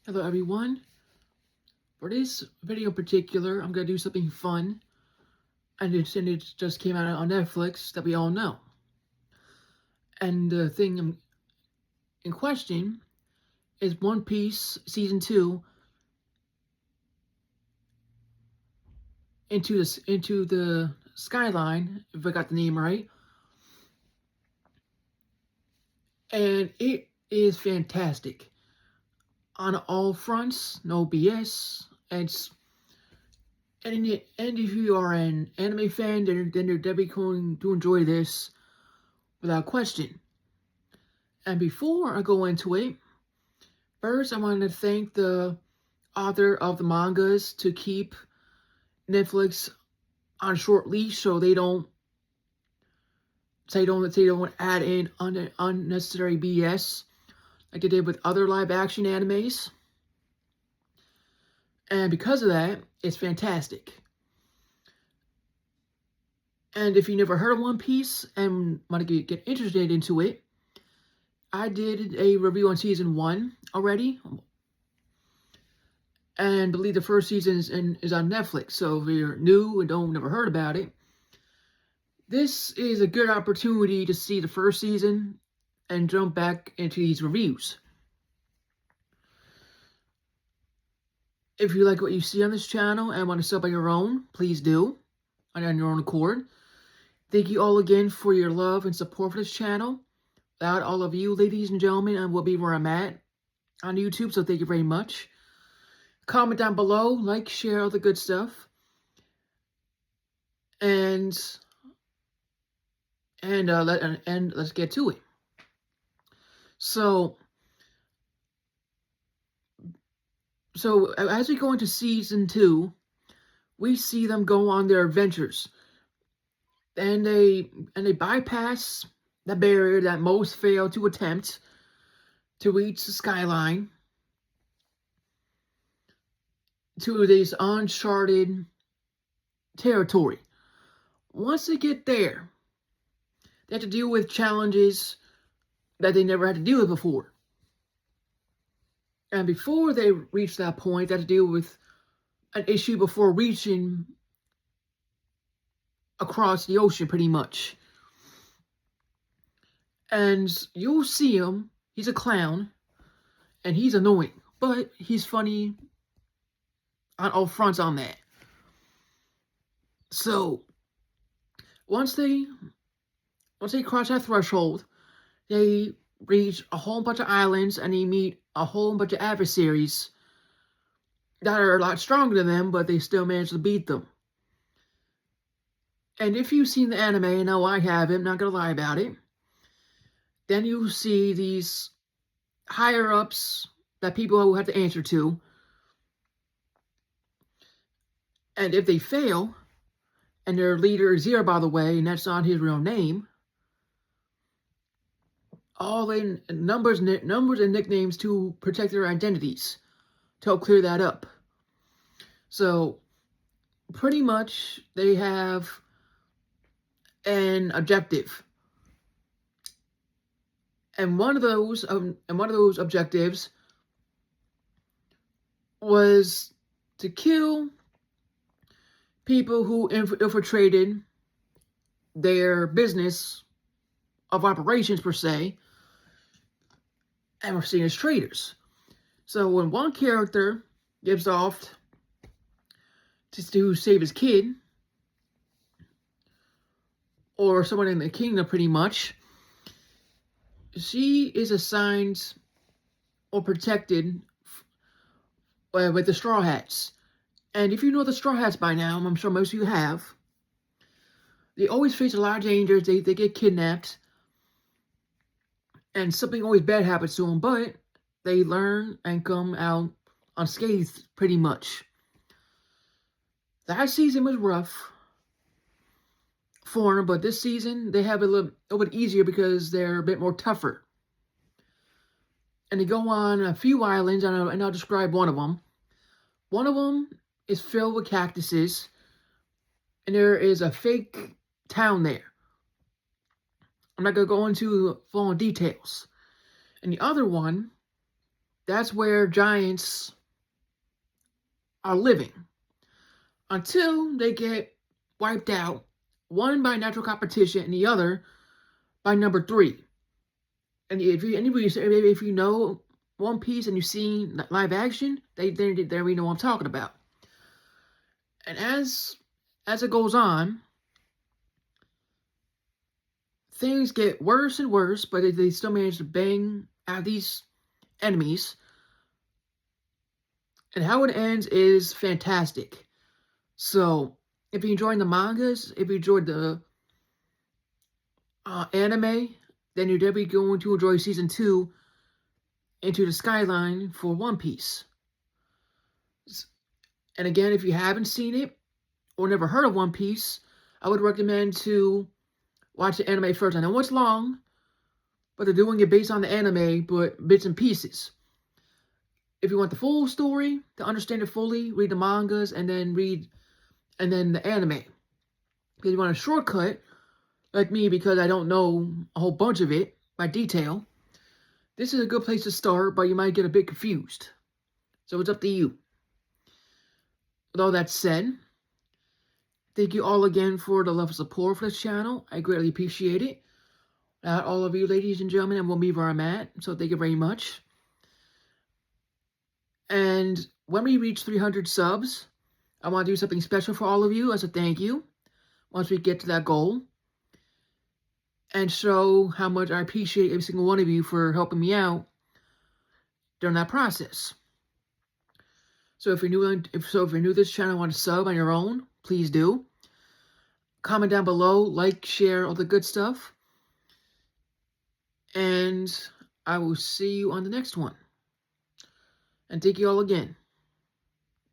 Hello everyone. For this video in particular, I'm going to do something fun, and it just came out on Netflix that we all know. And the thing in question is One Piece Season 2 into the Skyline, if I got the name right. And it is fantastic. On all fronts, no BS. And if you are an anime fan, then you're definitely going to enjoy this without question. And before I go into it, first I want to thank the author of the mangas to keep Netflix on a short leash so they don't add in unnecessary BS like they did with other live action animes. And because of that, it's fantastic. And if you never heard of One Piece and want to get interested into it, I did a review on season 1 already, and believe the first season is on Netflix. So if you're new and never heard about it, this is a good opportunity to see the first season and jump back into these reviews. If you like what you see on this channel and want to sub on your own, please do, on your own accord. Thank you all again for your love and support for this channel. Without all of you, ladies and gentlemen, I will be where I'm at on YouTube, so thank you very much. Comment down below, like, share, all the good stuff. And let's get to it. So as we go into season 2, we see them go on their adventures, and they bypass the barrier that most fail to attempt to reach the skyline to this uncharted territory. Once they get there, they have to deal with challenges that they never had to deal with before. And before they reach that point, they have to deal with an issue before reaching across the ocean, pretty much. And you'll see him. He's a clown, and he's annoying, but he's funny on all fronts on that. So once they cross that threshold, they reach a whole bunch of islands, and they meet a whole bunch of adversaries that are a lot stronger than them, but they still manage to beat them. And if you've seen the anime, and no, I haven't, not gonna lie about it, then you see these higher-ups that people will have to answer to. And if they fail, and their leader is Zero, by the way, and that's not his real name, all in numbers and nicknames to protect their identities, to help clear that up. So pretty much they have an objective, and one of those objectives was to kill people who infiltrated their business of operations, per se, and were seen as traitors. So when one character gives off to save his kid, or someone in the kingdom, pretty much, she is assigned or protected with the Straw Hats. And if you know the Straw Hats by now, I'm sure most of you have, they always face a lot of dangers. They get kidnapped, and something always bad happens to them, but they learn and come out unscathed, pretty much. That season was rough for them, but this season they have it a little bit easier because they're a bit more tougher. And they go on a few islands, and I'll describe one of them. One of them is filled with cactuses, and there is a fake town there. I'm not going to go into full details. And the other one That's where giants are living until they get wiped out, one by natural competition and the other by number 3. And if you know One Piece and you've seen live action, they we know what I'm talking about. And as it goes on, things get worse and worse, but they still manage to bang out these enemies. And how it ends is fantastic. So, if you're enjoying the mangas, if you enjoyed the anime, then you're definitely going to enjoy season 2 Into the Skyline for One Piece. And again, if you haven't seen it or never heard of One Piece, I would recommend to watch the anime first. I know it's long, but they're doing it based on the anime, but bits and pieces. If you want the full story, to understand it fully, read the mangas and then the anime. If you want a shortcut, like me, because I don't know a whole bunch of it by detail, this is a good place to start, but you might get a bit confused. So it's up to you. With all that said, thank you all again for the love and support for this channel. I greatly appreciate it. All of you, ladies and gentlemen, and won't be where I'm at, so thank you very much. And when we reach 300 subs, I want to do something special for all of you as a thank you once we get to that goal, and show how much I appreciate every single one of you for helping me out during that process. So if you're new to this channel and want to sub on your own, please do. Comment down below, like, share, all the good stuff. And I will see you on the next one. And thank you all again.